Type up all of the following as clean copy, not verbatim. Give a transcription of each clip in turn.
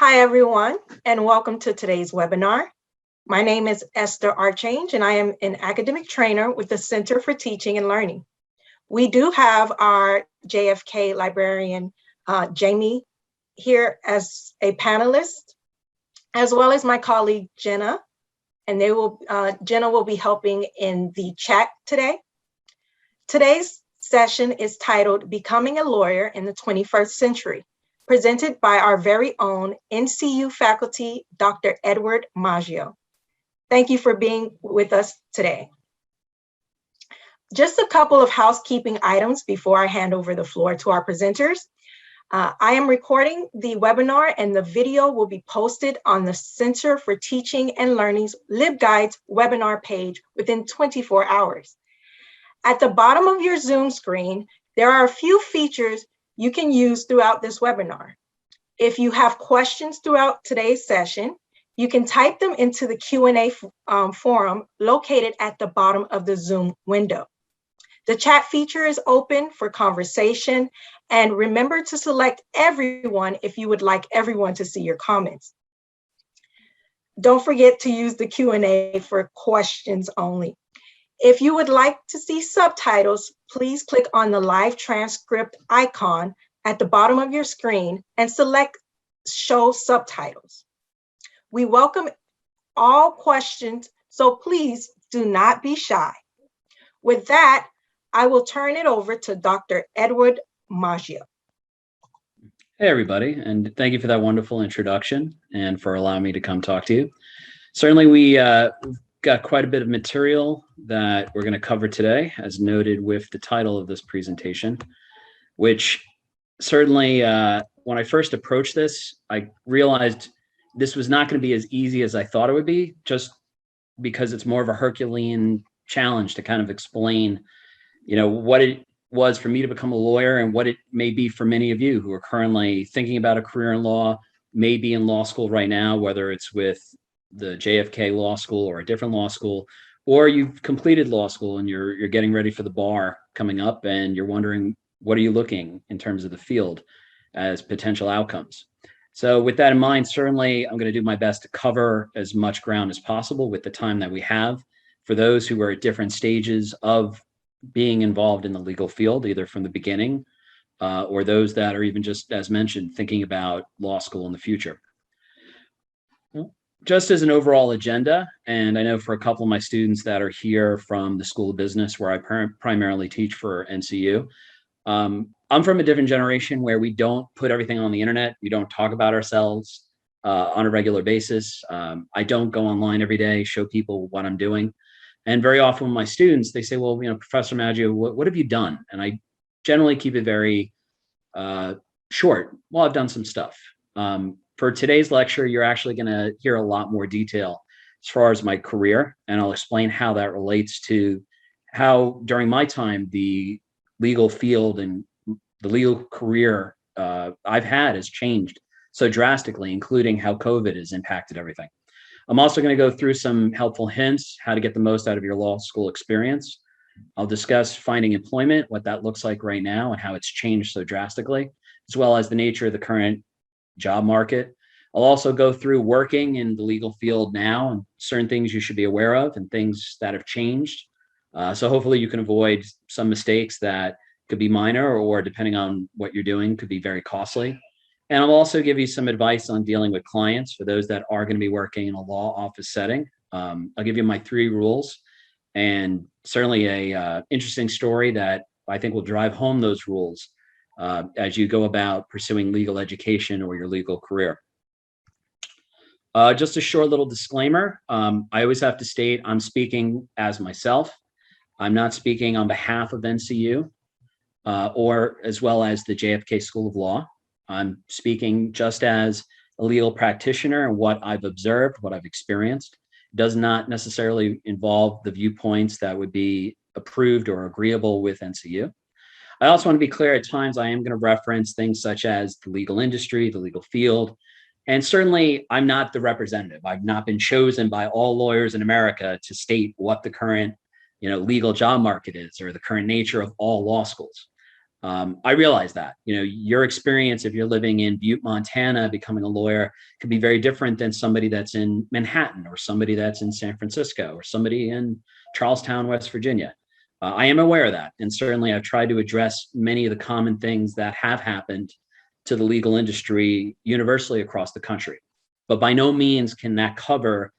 Hi, everyone, and welcome to today's webinar. My name is Esther Archange, and I am an academic trainer with the Center for Teaching and Learning. We do have our JFK librarian, Jamie, here as a panelist, as well as my colleague, Jenna, and Jenna will be helping in the chat today. Today's session is titled Becoming a Lawyer in the 21st Century, presented by our very own NCU faculty, Dr. Edward Maggio. Thank you for being with us today. Just a couple of housekeeping items before I hand over the floor to our presenters. I am recording the webinar and the video will be posted on the Center for Teaching and Learning's LibGuides webinar page within 24 hours. At the bottom of your Zoom screen, there are a few features you can use throughout this webinar. If you have questions throughout today's session, you can type them into the Q&A forum located at the bottom of the Zoom window. The chat feature is open for conversation, and remember to select everyone if you would like everyone to see your comments. Don't forget to use the Q&A for questions only. If you would like to see subtitles, please click on the live transcript icon at the bottom of your screen and select Show Subtitles. We welcome all questions, so please do not be shy. With that, I will turn it over to Dr. Edward Maggio. Hey, everybody, and thank you for that wonderful introduction and for allowing me to come talk to you. Certainly, we've got quite a bit of material that we're going to cover today, as noted with the title of this presentation, which certainly, when I first approached this, I realized this was not going to be as easy as I thought it would be, just because it's more of a Herculean challenge to kind of explain, what it was for me to become a lawyer and what it may be for many of you who are currently thinking about a career in law, may be in law school right now, whether it's with the JFK Law School or a different law school, or you've completed law school and you're getting ready for the bar coming up and you're wondering, what are you looking in terms of the field as potential outcomes? So with that in mind, certainly I'm going to do my best to cover as much ground as possible with the time that we have for those who are at different stages of being involved in the legal field, either from the beginning or those that are even just, as mentioned, thinking about law school in the future. Just as an overall agenda, and I know for a couple of my students that are here from the School of Business, where I primarily teach for NCU, I'm from a different generation where we don't put everything on the internet. We don't talk about ourselves on a regular basis. I don't go online every day, show people what I'm doing. And very often my students, they say, well, Professor Maggio, what have you done? And I generally keep it very short. Well, I've done some stuff. For today's lecture, you're actually going to hear a lot more detail as far as my career, and I'll explain how that relates to how during my time, the legal field and the legal career I've had has changed so drastically, including how COVID has impacted everything. I'm also going to go through some helpful hints, how to get the most out of your law school experience. I'll discuss finding employment, what that looks like right now and how it's changed so drastically, as well as the nature of the current job market. I'll also go through working in the legal field now and certain things you should be aware of and things that have changed. So hopefully you can avoid some mistakes that could be minor or, depending on what you're doing, could be very costly. And I'll also give you some advice on dealing with clients for those that are going to be working in a law office setting. I'll give you my 3 rules and certainly a interesting story that I think will drive home those rules as you go about pursuing legal education or your legal career. Just a short little disclaimer. I always have to state I'm speaking as myself. I'm not speaking on behalf of NCU or as well as the JFK School of Law. I'm speaking just as a legal practitioner and what I've observed, what I've experienced. It does not necessarily involve the viewpoints that would be approved or agreeable with NCU. I also want to be clear, at times I am going to reference things such as the legal industry, the legal field, and certainly I'm not the representative. I've not been chosen by all lawyers in America to state what the current legal job market is or the current nature of all law schools. I realize that, your experience, if you're living in Butte, Montana, becoming a lawyer could be very different than somebody that's in Manhattan or somebody that's in San Francisco or somebody in Charlestown, West Virginia. I am aware of that. And certainly I've tried to address many of the common things that have happened to the legal industry universally across the country. But by no means can that cover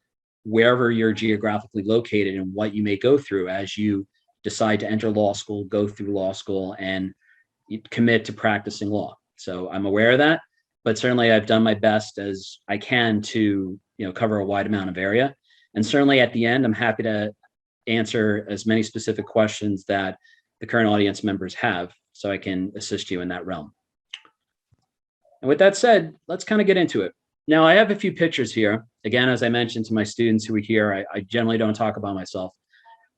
wherever you're geographically located and what you may go through as you decide to enter law school, go through law school, and commit to practicing law. So I'm aware of that, but certainly I've done my best as I can to, cover a wide amount of area. And certainly at the end, I'm happy to answer as many specific questions that the current audience members have, so I can assist you in that realm. And with that said, let's kind of get into it. Now, I have a few pictures here. Again, as I mentioned to my students who are here, I generally don't talk about myself.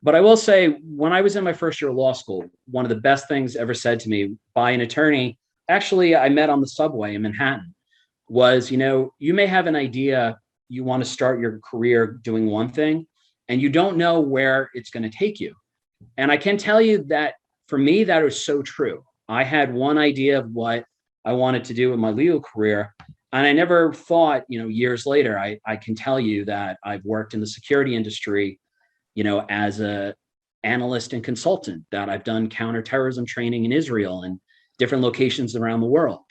But I will say, when I was in my first year of law school, one of the best things ever said to me by an attorney, actually I met on the subway in Manhattan, was, you may have an idea you want to start your career doing one thing, and you don't know where it's going to take you. And I can tell you that for me, that was so true. I had one idea of what I wanted to do in my legal career, and I never thought, years later, I can tell you that I've worked in the security industry, as a analyst and consultant, that I've done counterterrorism training in Israel and different locations around the world.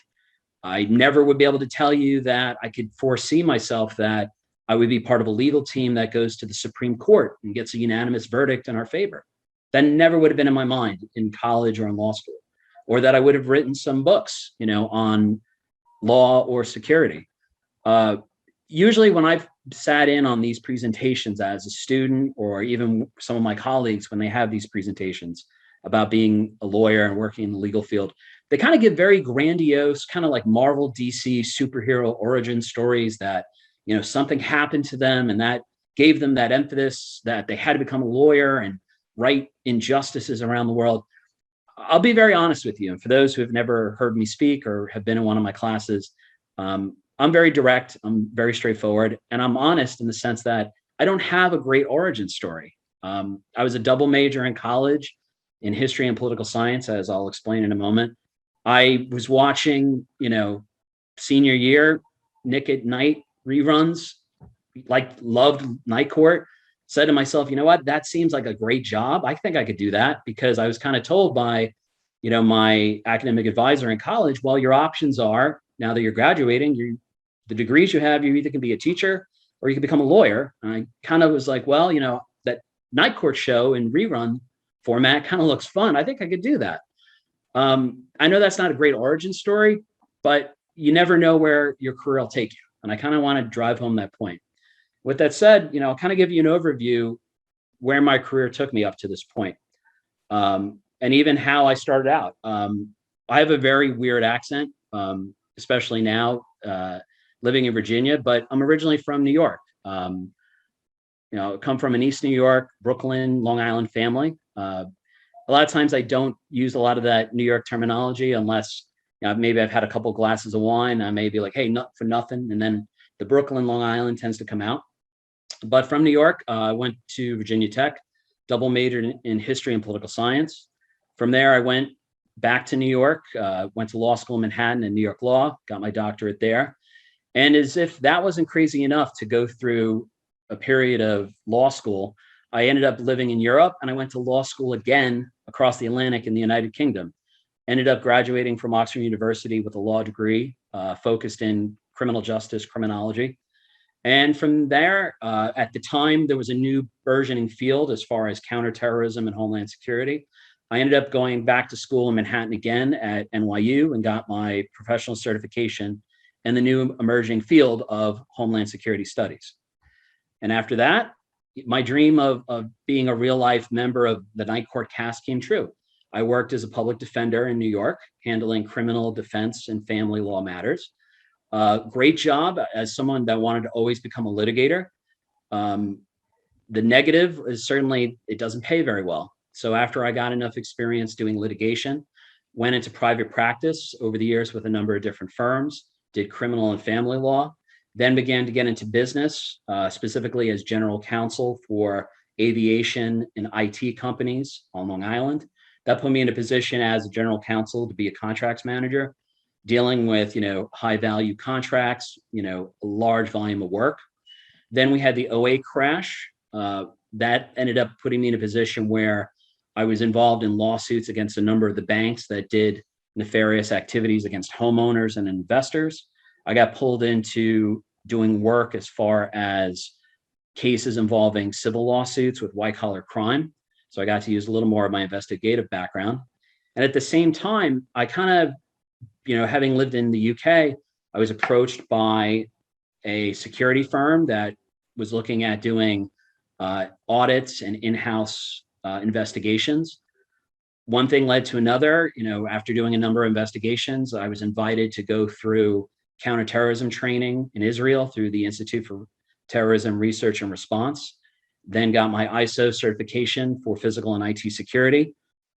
I never would be able to tell you that I could foresee myself that I would be part of a legal team that goes to the Supreme Court and gets a unanimous verdict in our favor. That never would have been in my mind in college or in law school, or that I would have written some books, on law or security. Usually when I've sat in on these presentations as a student, or even some of my colleagues, when they have these presentations about being a lawyer and working in the legal field, they kind of give very grandiose, kind of like Marvel DC superhero origin stories that, something happened to them and that gave them that impetus that they had to become a lawyer and right injustices around the world. I'll be very honest with you. And for those who have never heard me speak or have been in one of my classes, I'm very direct, I'm very straightforward, and I'm honest in the sense that I don't have a great origin story. I was a double major in college in history and political science, as I'll explain in a moment. I was watching, senior year, Nick at Night reruns, loved Night Court, said to myself, you know what, that seems like a great job. I think I could do that, because I was kind of told by, my academic advisor in college, well, your options are, now that you're graduating, the degrees you have, you either can be a teacher or you can become a lawyer. And I kind of was like, well, that Night Court show in rerun format kind of looks fun. I think I could do that. I know that's not a great origin story, but you never know where your career will take you. And I kind of want to drive home that point. With that said, I'll kind of give you an overview where my career took me up to this point, and even how I started out. I have a very weird accent, especially now living in Virginia, but I'm originally from New York. Come from an East New York, Brooklyn, Long Island family. A lot of times I don't use a lot of that New York terminology unless maybe I've had a couple glasses of wine. I may be like, hey, not for nothing. And then the Brooklyn, Long Island tends to come out. But from New York, I went to Virginia Tech, double majored in history and political science. From there, I went back to New York, went to law school in Manhattan and New York law, got my doctorate there. And as if that wasn't crazy enough to go through a period of law school, I ended up living in Europe, and I went to law school again across the Atlantic in the United Kingdom. Ended up graduating from Oxford University with a law degree focused in criminal justice, criminology. And from there, at the time, there was a new burgeoning field as far as counterterrorism and homeland security. I ended up going back to school in Manhattan again at NYU and got my professional certification in the new emerging field of homeland security studies. And after that, my dream of being a real life member of the Night Court cast came true. I worked as a public defender in New York, handling criminal defense and family law matters. Great job as someone that wanted to always become a litigator. The negative is certainly it doesn't pay very well. So after I got enough experience doing litigation, went into private practice over the years with a number of different firms, did criminal and family law, then began to get into business, specifically as general counsel for aviation and IT companies on Long Island. That put me in a position as a general counsel to be a contracts manager, dealing with, high value contracts, a large volume of work. Then we had the '08 crash. That ended up putting me in a position where I was involved in lawsuits against a number of the banks that did nefarious activities against homeowners and investors. I got pulled into doing work as far as cases involving civil lawsuits with white collar crime. So I got to use a little more of my investigative background. And at the same time, I kind of, having lived in the UK, I was approached by a security firm that was looking at doing audits and in-house investigations. One thing led to another. After doing a number of investigations, I was invited to go through counterterrorism training in Israel through the Institute for Terrorism Research and Response, then got my ISO certification for physical and IT security.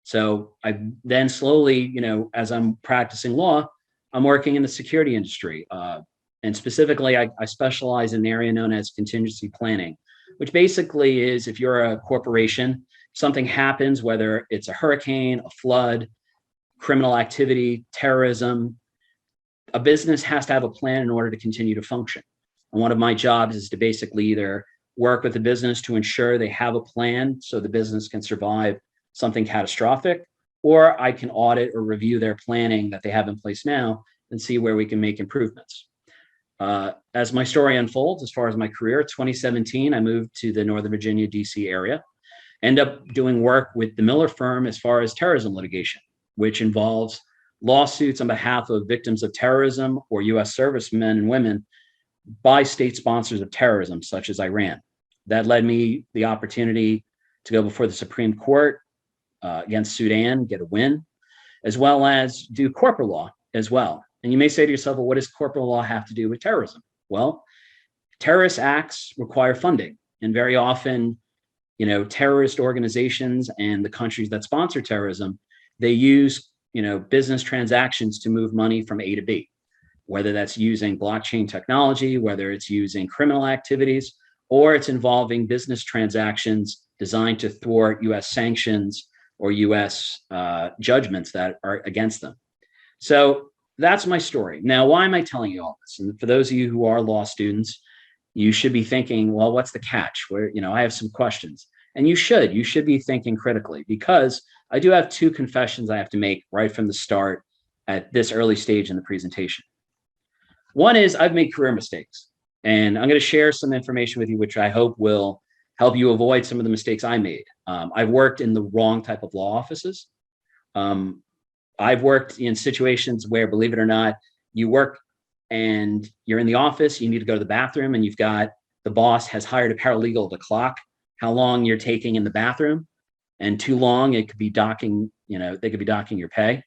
So I then slowly, as I'm practicing law, I'm working in the security industry. And specifically, I specialize in an area known as contingency planning, which basically is if you're a corporation, something happens, whether it's a hurricane, a flood, criminal activity, terrorism, a business has to have a plan in order to continue to function. And one of my jobs is to basically either work with the business to ensure they have a plan so the business can survive something catastrophic, or I can audit or review their planning that they have in place now and see where we can make improvements. As my story unfolds, as far as my career, 2017, I moved to the Northern Virginia, DC area, end up doing work with the Miller firm as far as terrorism litigation, which involves lawsuits on behalf of victims of terrorism or US servicemen and women by state sponsors of terrorism, such as Iran. That led me the opportunity to go before the Supreme Court against Sudan, get a win, as well as do corporate law as well. And you may say to yourself, well, what does corporate law have to do with terrorism? Well, terrorist acts require funding. And very often, terrorist organizations and the countries that sponsor terrorism, they use, business transactions to move money from A to B, whether that's using blockchain technology, whether it's using criminal activities, or it's involving business transactions designed to thwart US sanctions or US judgments that are against them. So that's my story. Now, why am I telling you all this? And for those of you who are law students, you should be thinking, well, what's the catch? Where, I have some questions. And you should be thinking critically, because I do have two confessions I have to make right from the start at this early stage in the presentation. One is I've made career mistakes, and I'm going to share some information with you, which I hope will help you avoid some of the mistakes I made. I've worked in the wrong type of law offices. I've worked in situations where, believe it or not, you work and you're in the office, you need to go to the bathroom, and you've got the boss has hired a paralegal to clock how long you're taking in the bathroom, and too long, it could be docking, they could be docking your pay.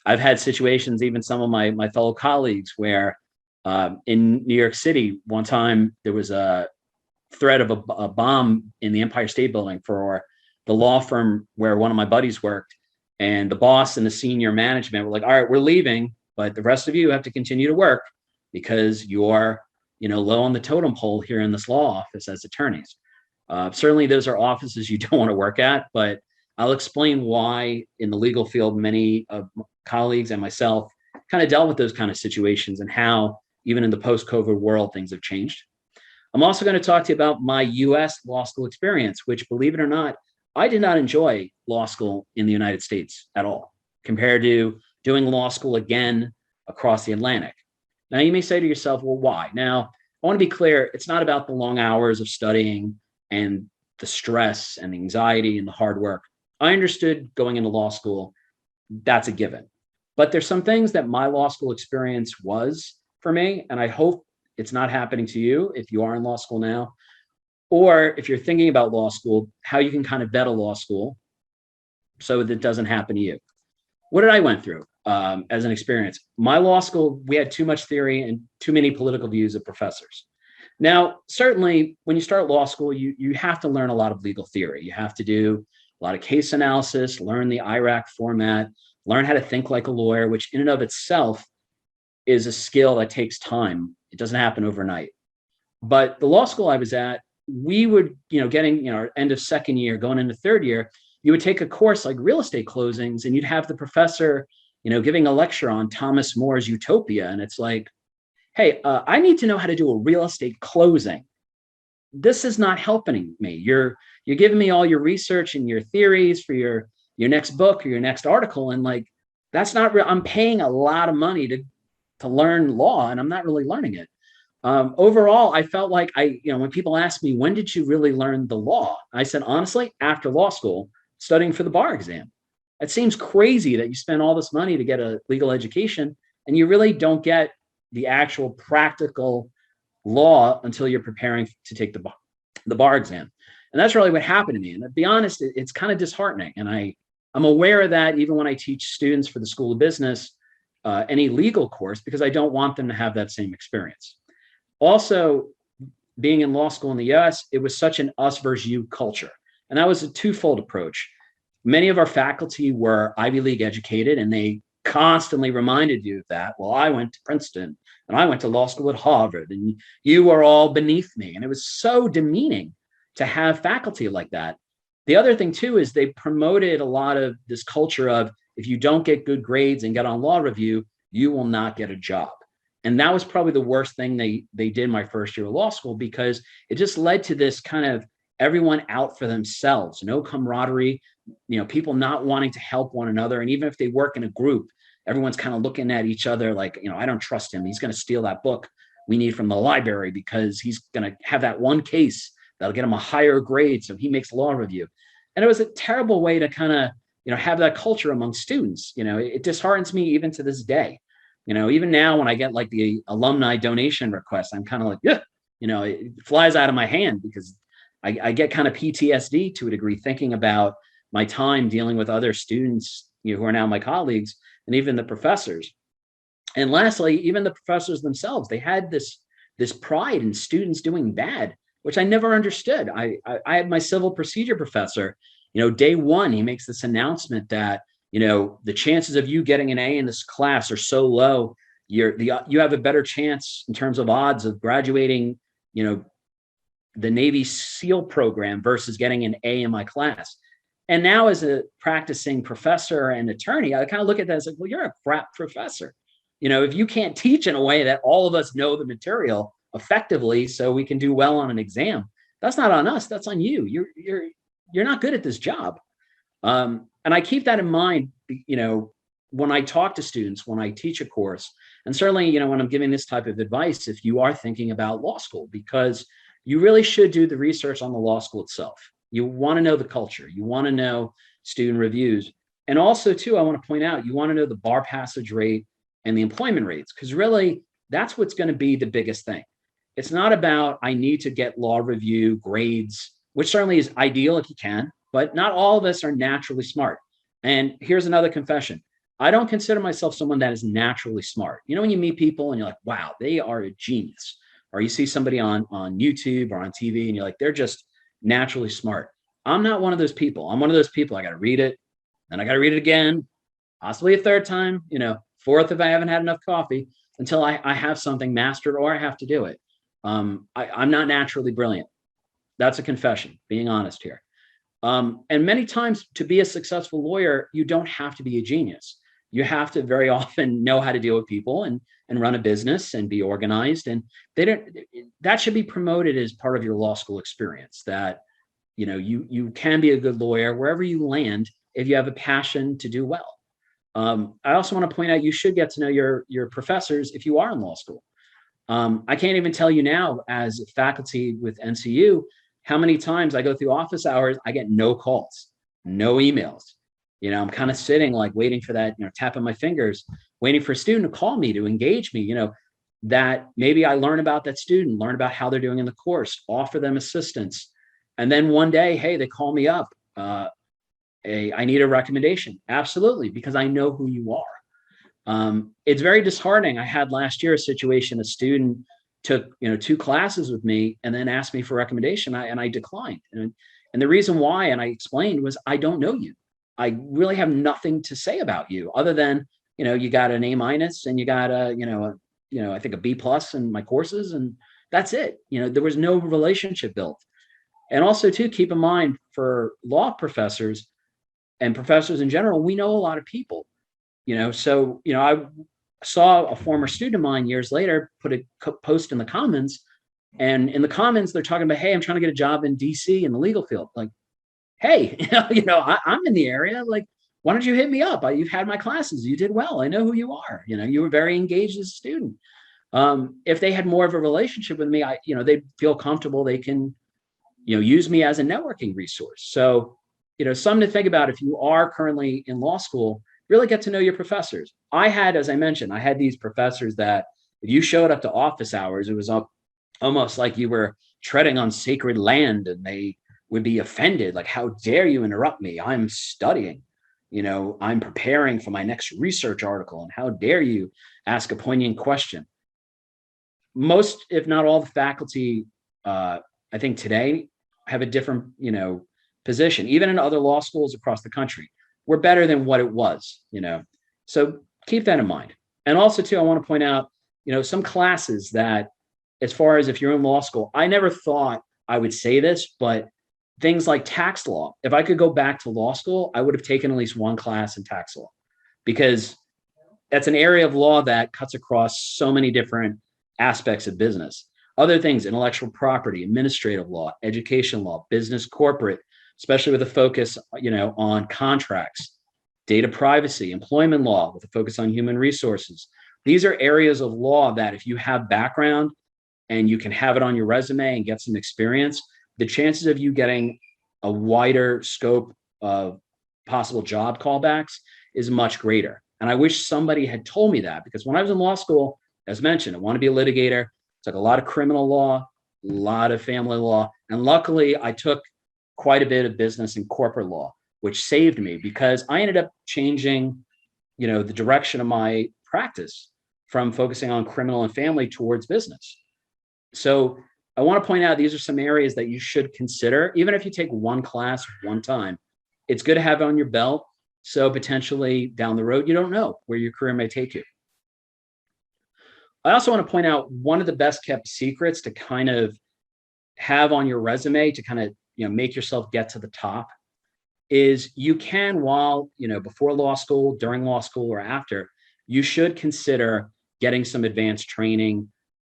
I've had situations, even some of my fellow colleagues, where in New York City, one time there was a threat of a bomb in the Empire State Building for the law firm where one of my buddies worked. And the boss and the senior management were like, all right, we're leaving, but the rest of you have to continue to work because you're, low on the totem pole here in this law office as attorneys. Certainly those are offices you don't want to work at, but I'll explain why in the legal field, many of my colleagues and myself kind of dealt with those kind of situations and how even in the post-COVID world, things have changed. I'm also going to talk to you about my US law school experience, which, believe it or not, I did not enjoy law school in the United States at all, compared to doing law school again across the Atlantic. Now, you may say to yourself, well, why? Now, I want to be clear. It's not about the long hours of studying and the stress and the anxiety and the hard work. I understood going into law school, that's a given. But there's some things that my law school experience was for me, and I hope it's not happening to you if you are in law school now, or if you're thinking about law school, how you can kind of vet a law school so that it doesn't happen to you. What did I went through as an experience? My law school, we had too much theory and too many political views of professors. Now, certainly when you start law school, you have to learn a lot of legal theory. You have to do a lot of case analysis, learn the IRAC format, learn how to think like a lawyer, which in and of itself is a skill that takes time. It doesn't happen overnight. But the law school I was at, we would, getting, our end of second year, going into third year, you would take a course like real estate closings and you'd have the professor, giving a lecture on Thomas More's Utopia. And it's like, hey, I need to know how to do a real estate closing. This is not helping me. You're giving me all your research and your theories for your next book or your next article. And like, that's not real. I'm paying a lot of money to learn law and I'm not really learning it. Overall, I felt like when people ask me, when did you really learn the law? I said, honestly, after law school, studying for the bar exam. It seems crazy that you spend all this money to get a legal education and you really don't get the actual practical law until you're preparing to take the bar exam. And that's really what happened to me. And to be honest, it's kind of disheartening. And I'm aware of that even when I teach students for the School of Business, any legal course, because I don't want them to have that same experience. Also, being in law school in the US, it was such an us versus you culture. And that was a twofold approach. Many of our faculty were Ivy League educated, and they constantly reminded you of that. Well, I went to Princeton and I went to law school at Harvard and you are all beneath me. And it was so demeaning to have faculty like that. The other thing too, is they promoted a lot of this culture of, if you don't get good grades and get on law review, you will not get a job. And that was probably the worst thing they did my first year of law school, because it just led to this kind of everyone out for themselves, no camaraderie, people not wanting to help one another. And even if they work in a group, everyone's kind of looking at each other like, I don't trust him. He's going to steal that book we need from the library because he's going to have that one case that'll get him a higher grade. So he makes law review. And it was a terrible way to kind of, have that culture among students. It disheartens me even to this day. Even now when I get like the alumni donation request, I'm kind of like, yeah, it flies out of my hand, because I get kind of PTSD to a degree thinking about my time dealing with other students, who are now my colleagues, and even the professors. And lastly, even the professors themselves, they had this pride in students doing bad, which I never understood. I had my civil procedure professor, day one, he makes this announcement that, the chances of you getting an A in this class are so low, you have a better chance in terms of odds of graduating, the Navy SEAL program versus getting an A in my class. And now as a practicing professor and attorney, I kind of look at that as like, well, you're a crap professor. If you can't teach in a way that all of us know the material effectively so we can do well on an exam, that's not on us, that's on you. You're not good at this job. And I keep that in mind, when I talk to students, when I teach a course, and certainly, when I'm giving this type of advice, if you are thinking about law school, because you really should do the research on the law school itself. You want to know the culture. You want to know student reviews. And also too, I want to point out, you want to know the bar passage rate and the employment rates, because really that's what's going to be the biggest thing. It's not about, I need to get law review grades, which certainly is ideal if you can, but not all of us are naturally smart. And here's another confession. I don't consider myself someone that is naturally smart. When you meet people and you're like, wow, they are a genius. Or you see somebody on YouTube or on TV and you're like, they're just naturally smart. I'm not one of those people. I'm one of those people, I got to read it, and I got to read it again, possibly a third time, fourth if I haven't had enough coffee, until I have something mastered or I have to do it. I'm not naturally brilliant. That's a confession, being honest here. And many times to be a successful lawyer, you don't have to be a genius. You have to very often know how to deal with people and run a business and be organized. And that should be promoted as part of your law school experience, that, you can be a good lawyer wherever you land if you have a passion to do well. I also want to point out, you should get to know your professors if you are in law school. I can't even tell you now, as faculty with NCU, how many times I go through office hours, I get no calls, no emails. I'm kind of sitting like waiting for that, tapping my fingers, waiting for a student to call me, to engage me, that maybe I learn about that student, learn about how they're doing in the course, offer them assistance. And then one day, hey, they call me up. I need a recommendation. Absolutely, because I know who you are. It's very disheartening. I had last year a situation, a student took 2 classes with me and then asked me for a recommendation, and I declined. And the reason why, and I explained, was I don't know you. I really have nothing to say about you other than, you got an A- and you got I think a B+ in my courses, and that's it. There was no relationship built. And also too, keep in mind, for law professors, and professors in general, we know a lot of people, so, I saw a former student of mine years later put a post in the comments, and in the comments, they're talking about, hey, I'm trying to get a job in DC in the legal field. Like, hey, I'm in the area. Like, why don't you hit me up? You've had my classes. You did well. I know who you are. You were very engaged as a student. If they had more of a relationship with me, they feel comfortable. They can, use me as a networking resource. So, something to think about if you are currently in law school, really get to know your professors. As I mentioned, I had these professors that if you showed up to office hours, it was almost like you were treading on sacred land, and they would be offended. Like, how dare you interrupt me? I'm studying, I'm preparing for my next research article. And how dare you ask a poignant question? Most, if not all, the faculty, I think today have a different, position, even in other law schools across the country. We're better than what it was, so keep that in mind. And also too, I want to point out, some classes that, as far as if you're in law school, I never thought I would say this, but things like tax law, if I could go back to law school, I would have taken at least one class in tax law, because that's an area of law that cuts across so many different aspects of business. Other things, intellectual property, administrative law, education law, business, corporate, especially with a focus, on contracts, data privacy, employment law with a focus on human resources. These are areas of law that if you have background and you can have it on your resume and get some experience, the chances of you getting a wider scope of possible job callbacks is much greater. And I wish somebody had told me that, because when I was in law school, as mentioned, I want to be a litigator. It's like a lot of criminal law, a lot of family law. And luckily, I took quite a bit of business and corporate law, which saved me, because I ended up changing, the direction of my practice from focusing on criminal and family towards business. So I want to point out, these are some areas that you should consider, even if you take one class one time. It's good to have on your belt. So potentially down the road, you don't know where your career may take you. I also want to point out, one of the best kept secrets to kind of have on your resume to kind of, make yourself get to the top is you can, while, before law school, during law school, or after, you should consider getting some advanced training,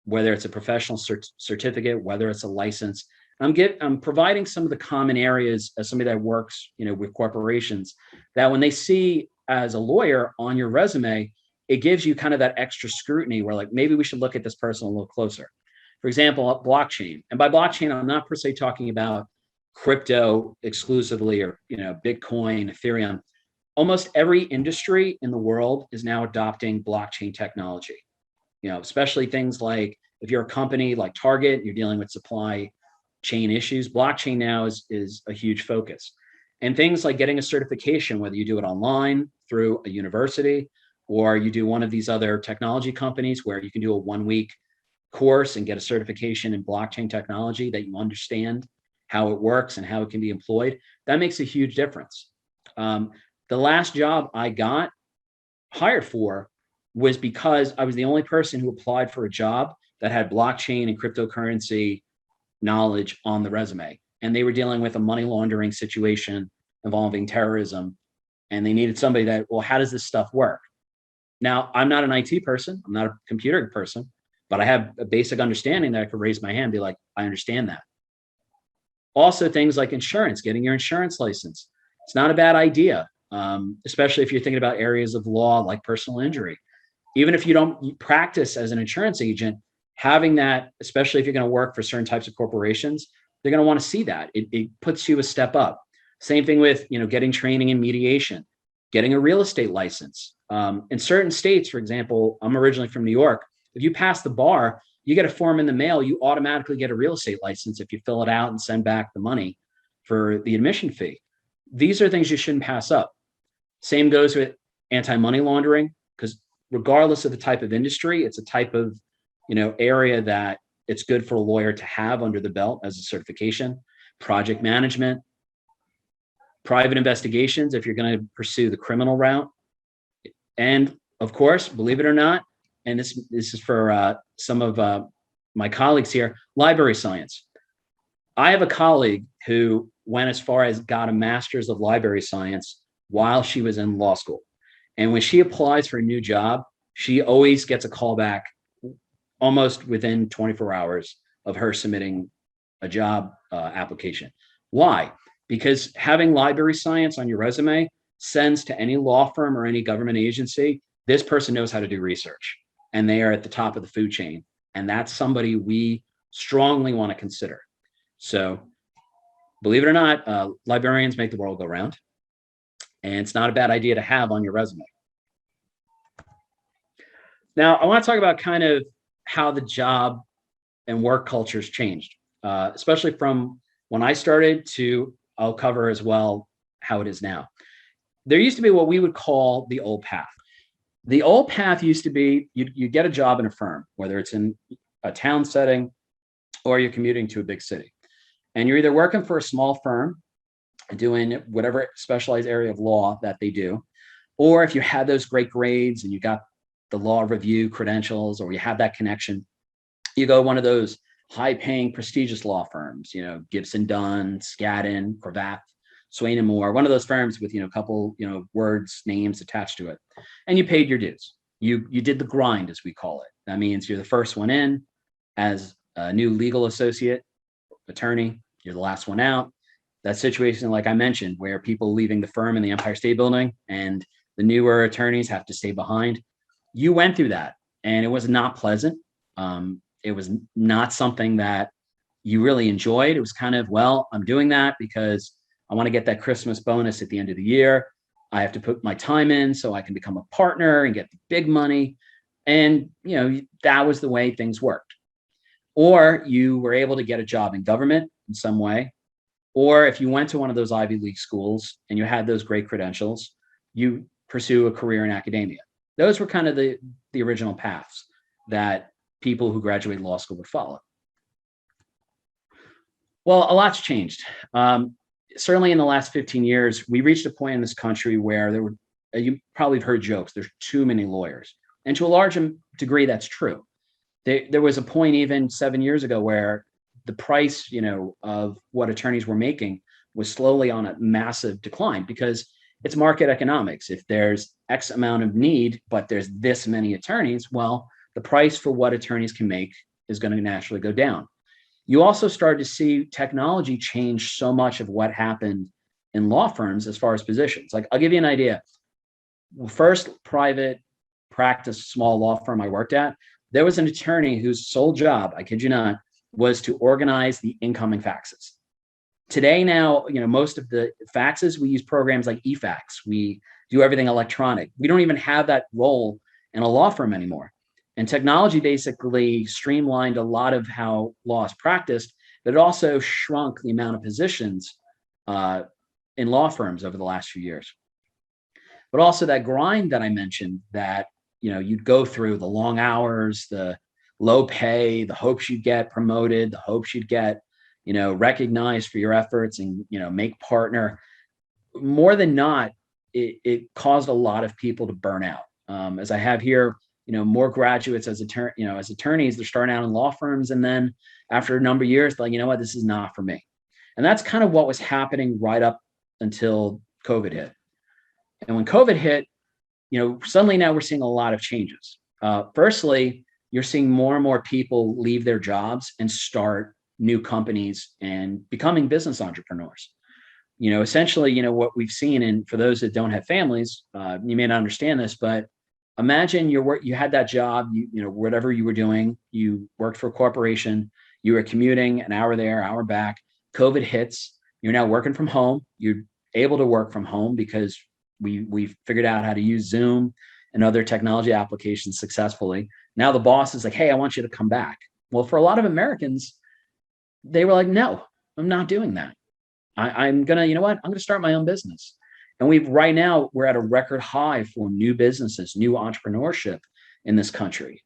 whether it's a professional certificate, whether it's a license. I'm providing some of the common areas as somebody that works, with corporations, that when they see as a lawyer on your resume, it gives you kind of that extra scrutiny where, like, maybe we should look at this person a little closer. For example, blockchain. And by blockchain, I'm not per se talking about crypto exclusively, or, Bitcoin, Ethereum. Almost every industry in the world is now adopting blockchain technology, especially things like, if you're a company like Target, you're dealing with supply chain issues, blockchain now is a huge focus. And things like getting a certification, whether you do it online through a university, or you do one of these other technology companies where you can do a 1-week course and get a certification in blockchain technology, that you understand how it works and how it can be employed, that makes a huge difference. The last job I got hired for was because I was the only person who applied for a job that had blockchain and cryptocurrency knowledge on the resume. And they were dealing with a money laundering situation involving terrorism. And they needed somebody that, well, how does this stuff work? Now, I'm not an IT person. I'm not a computer person, but I have a basic understanding that I could raise my hand and be like, I understand that. Also, things like insurance, getting your insurance license. It's not a bad idea, especially if you're thinking about areas of law like personal injury. Even if you don't practice as an insurance agent, having that, especially if you're going to work for certain types of corporations, they're going to want to see that. It puts you a step up. Same thing with, getting training in mediation, getting a real estate license. In certain states, for example, I'm originally from New York. If you pass the bar, you get a form in the mail, you automatically get a real estate license if you fill it out and send back the money for the admission fee. These are things you shouldn't pass up. Same goes with anti-money laundering, because regardless of the type of industry, it's a type of, area that it's good for a lawyer to have under the belt as a certification. Project management, private investigations, if you're going to pursue the criminal route. And of course, believe it or not, and this is for some of my colleagues here, library science. I have a colleague who went as far as got a master's of library science while she was in law school. And when she applies for a new job, she always gets a call back almost within 24 hours of her submitting a job application. Why? Because having library science on your resume sends to any law firm or any government agency, this person knows how to do research and they are at the top of the food chain. And that's somebody we strongly want to consider. So believe it or not, librarians make the world go round. And it's not a bad idea to have on your resume. Now, I want to talk about kind of how the job and work cultures changed, especially from when I started to, I'll cover as well how it is now. There used to be what we would call the old path. The old path used to be you get a job in a firm, whether it's in a town setting or you're commuting to a big city. And you're either working for a small firm doing whatever specialized area of law that they do, or if you had those great grades and you got the law review credentials or you have that connection, you go one of those high-paying, prestigious law firms, Gibson Dunn, Skadden, Cravath, Swain and Moore, one of those firms with, a couple, words, names attached to it. And you paid your dues. You did the grind, as we call it. That means you're the first one in as a new legal associate, attorney. You're the last one out. That situation, like I mentioned, where people leaving the firm in the Empire State Building and the newer attorneys have to stay behind. You went through that, and it was not pleasant. It was not something that you really enjoyed. It was kind of, well, I'm doing that because I want to get that Christmas bonus at the end of the year. I have to put my time in so I can become a partner and get the big money. And, that was the way things worked. Or you were able to get a job in government in some way. Or if you went to one of those Ivy League schools and you had those great credentials, you pursue a career in academia. Those were kind of the original paths that people who graduate law school would follow. Well, a lot's changed. Certainly in the last 15 years, we reached a point in this country where you probably have heard jokes, there's too many lawyers. And to a large degree, that's true. There was a point even 7 years ago where the price, of what attorneys were making was slowly on a massive decline because it's market economics. If there's X amount of need, but there's this many attorneys, well, the price for what attorneys can make is going to naturally go down. You also started to see technology change so much of what happened in law firms as far as positions. Like, I'll give you an idea. First private practice small law firm I worked at, there was an attorney whose sole job, I kid you not, was to organize the incoming faxes. Today now, most of the faxes, we use programs like eFax. We do everything electronic. We don't even have that role in a law firm anymore. And technology basically streamlined a lot of how law is practiced, but it also shrunk the amount of positions in law firms over the last few years. But also that grind that I mentioned that, you'd go through the long hours, the low pay, the hopes you'd get promoted, the hopes you'd get, recognized for your efforts and, make partner. More than not, it caused a lot of people to burn out. As I have here, more graduates as attorneys, they're starting out in law firms. And then after a number of years, like, what, this is not for me. And that's kind of what was happening right up until COVID hit. And when COVID hit, suddenly now we're seeing a lot of changes. Firstly, you're seeing more and more people leave their jobs and start new companies and becoming business entrepreneurs. Essentially, what we've seen, and for those that don't have families, you may not understand this, but imagine you had that job, whatever you were doing, you worked for a corporation, you were commuting an hour there, hour back, COVID hits, you're now working from home, you're able to work from home because we figured out how to use Zoom and other technology applications successfully. Now the boss is like, hey, I want you to come back. Well, for a lot of Americans, they were like, no, I'm not doing that. I'm going to, I'm going to start my own business. And right now we're at a record high for new businesses, new entrepreneurship in this country.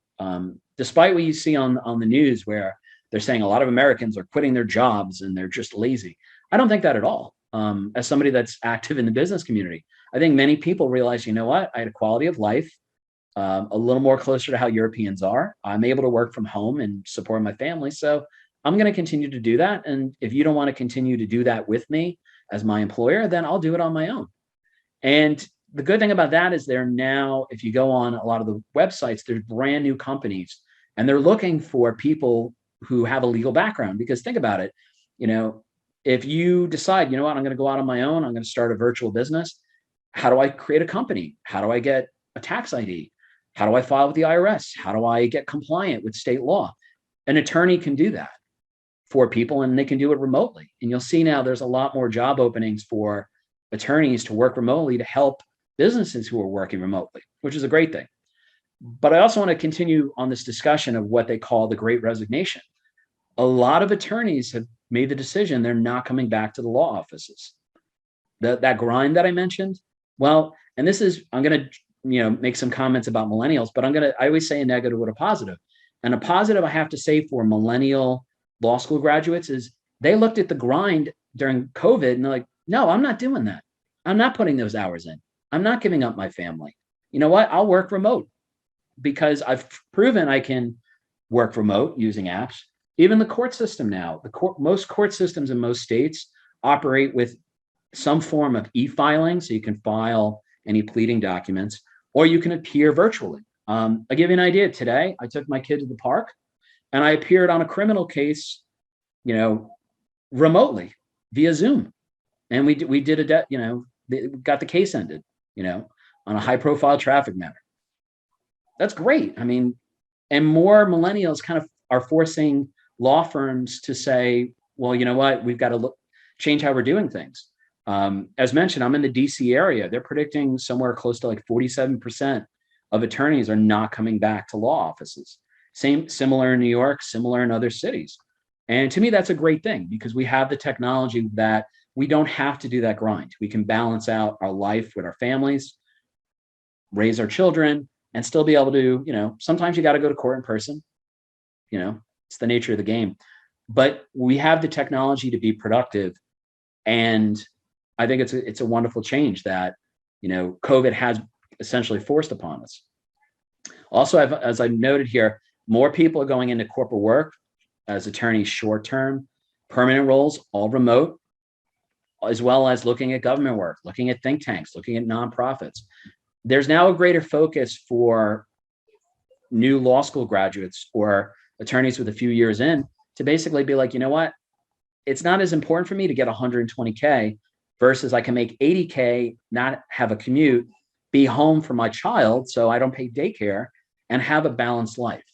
Despite what you see on the news where they're saying a lot of Americans are quitting their jobs and they're just lazy. I don't think that at all. As somebody that's active in the business community, I think many people realize, I had a quality of life, a little more closer to how Europeans are. I'm able to work from home and support my family. So I'm going to continue to do that. And if you don't want to continue to do that with me as my employer, then I'll do it on my own. And the good thing about that is they're now, if you go on a lot of the websites, there's brand new companies and they're looking for people who have a legal background. Because think about it, you know, if you decide, you know what, I'm going to go out on my own, I'm going to start a virtual business. How do I create a company? How do I get a tax ID? How do I file with the IRS? How do I get compliant with state law? An attorney can do that for people and they can do it remotely. And you'll see now there's a lot more job openings for attorneys to work remotely to help businesses who are working remotely, which is a great thing. But I also want to continue on this discussion of what they call the Great Resignation. A lot of attorneys have made the decision they're not coming back to the law offices. That grind that I mentioned, well, and this is, I'm going to, make some comments about millennials, but I always say a negative with a positive. And a positive I have to say for millennial law school graduates is they looked at the grind during COVID and they're like, no, I'm not doing that. I'm not putting those hours in. I'm not giving up my family. You know what? I'll work remote because I've proven I can work remote using apps. Even the court system now, most court systems in most states operate with some form of e-filing, so you can file any pleading documents, or you can appear virtually. I'll give you an idea. Today, I took my kid to the park, and I appeared on a criminal case, remotely via Zoom, and we did got the case ended, on a high-profile traffic matter. That's great. I mean, and more millennials kind of are forcing law firms to say, well, you know what, we've got to change how we're doing things. As mentioned, I'm in the DC area. They're predicting somewhere close to like 47% of attorneys are not coming back to law offices. Similar in New York, similar in other cities. And to me, that's a great thing because we have the technology that we don't have to do that grind. We can balance out our life with our families, raise our children, and still be able to, sometimes you got to go to court in person. It's the nature of the game. But we have the technology to be productive. And I think it's a wonderful change that, COVID has essentially forced upon us. Also, as I noted here, more people are going into corporate work as attorneys, short-term, permanent roles, all remote, as well as looking at government work, looking at think tanks, looking at nonprofits. There's now a greater focus for new law school graduates or attorneys with a few years in to basically be like, you know what? It's not as important for me to get 120K versus I can make 80K, not have a commute, be home for my child so I don't pay daycare and have a balanced life.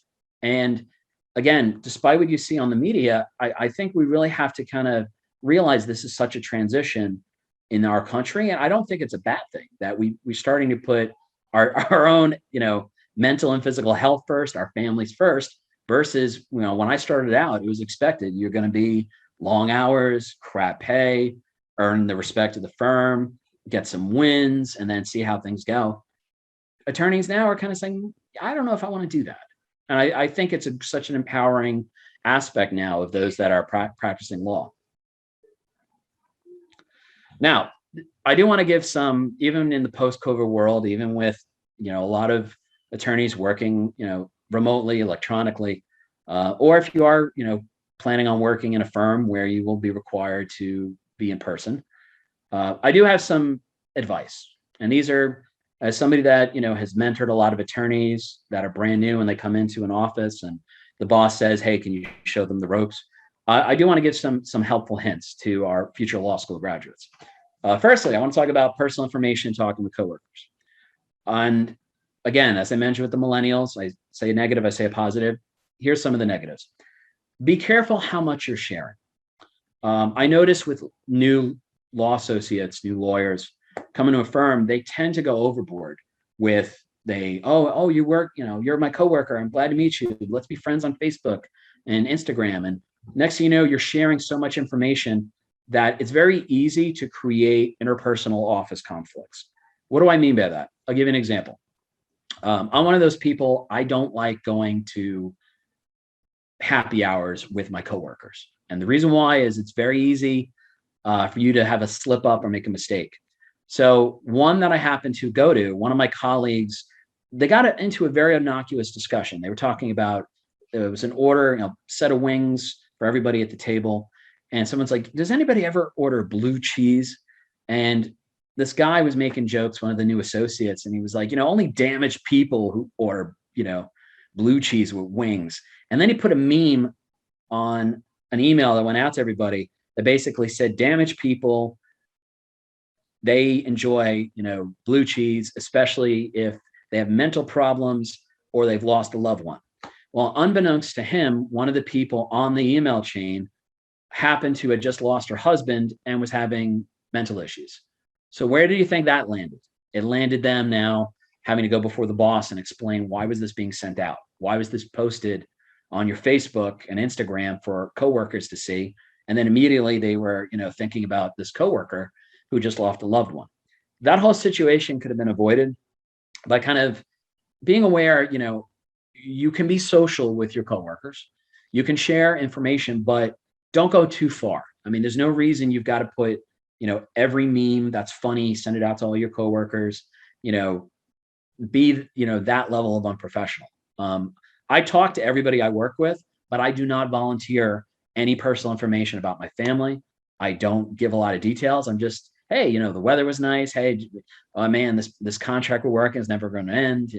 And again, despite what you see on the media, I think we really have to kind of realize this is such a transition in our country. And I don't think it's a bad thing that we're starting to put our own, mental and physical health first, our families first, versus, when I started out, it was expected you're going to be long hours, crap pay, earn the respect of the firm, get some wins, and then see how things go. Attorneys now are kind of saying, I don't know if I want to do that. And I think it's such an empowering aspect now of those that are practicing law. Now, I do want to give some, even in the post-COVID world, even with, a lot of attorneys working, remotely, electronically, or if you are, planning on working in a firm where you will be required to be in person, I do have some advice. And these are, as somebody that, has mentored a lot of attorneys that are brand new and they come into an office and the boss says, hey, can you show them the ropes? I do want to give some helpful hints to our future law school graduates. Firstly, I want to talk about personal information, talking with coworkers. And again, as I mentioned with the millennials, I say a negative, I say a positive. Here's some of the negatives. Be careful how much you're sharing. I notice with new law associates, new lawyers coming to a firm, they tend to go overboard with you work, you're my coworker. I'm glad to meet you. Let's be friends on Facebook and Instagram. And next thing you know, you're sharing so much information that it's very easy to create interpersonal office conflicts. What do I mean by that? I'll give you an example. I'm one of those people, I don't like going to happy hours with my coworkers. And the reason why is it's very easy for you to have a slip up or make a mistake. So one that I happened to go to, one of my colleagues, they got into a very innocuous discussion. They were talking about, it was an order, set of wings for everybody at the table. And someone's like, does anybody ever order blue cheese? And this guy was making jokes, one of the new associates, and he was like, only damaged people who order, blue cheese with wings. And then he put a meme on an email that went out to everybody that basically said, damaged people, they enjoy, blue cheese, especially if they have mental problems or they've lost a loved one. Well, unbeknownst to him, one of the people on the email chain happened to have just lost her husband and was having mental issues. So where do you think that landed? It landed them now having to go before the boss and explain, why was this being sent out? Why was this posted on your Facebook and Instagram for coworkers to see? And then immediately they were, thinking about this coworker who just lost a loved one. That whole situation could have been avoided by kind of being aware, you can be social with your coworkers. You can share information, but don't go too far. I mean, there's no reason you've got to put, every meme that's funny, send it out to all your coworkers, be, that level of unprofessional. I talk to everybody I work with, but I do not volunteer any personal information about my family. I don't give a lot of details. I'm just, hey, the weather was nice. Hey, oh man, this contract we're working is never going to end.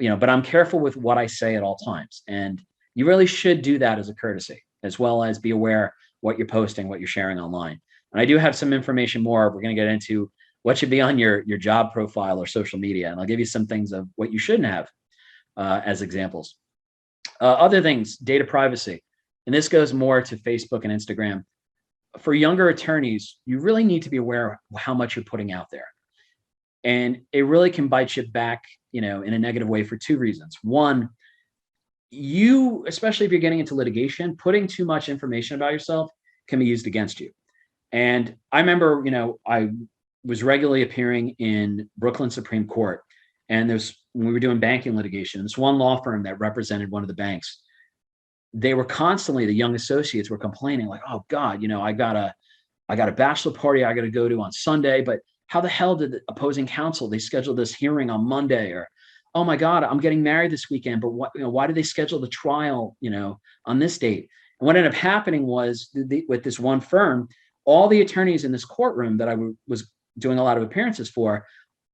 But I'm careful with what I say at all times. And you really should do that as a courtesy, as well as be aware what you're posting, what you're sharing online. And I do have some information more. We're going to get into what should be on your job profile or social media. And I'll give you some things of what you shouldn't have as examples. Other things, data privacy. And this goes more to Facebook and Instagram. For younger attorneys, you really need to be aware of how much you're putting out there. And it really can bite you back, in a negative way for two reasons. One, you, especially if you're getting into litigation, putting too much information about yourself can be used against you. And I remember, I was regularly appearing in Brooklyn Supreme Court. And when we were doing banking litigation, this one law firm that represented one of the banks, they were constantly, the young associates were complaining like, oh God, I got a bachelor party I got to go to on Sunday, but how the hell did the opposing counsel, they scheduled this hearing on Monday? Or, oh my God, I'm getting married this weekend, but why did they schedule the trial, on this date? And what ended up happening was with this one firm, all the attorneys in this courtroom that I was doing a lot of appearances for,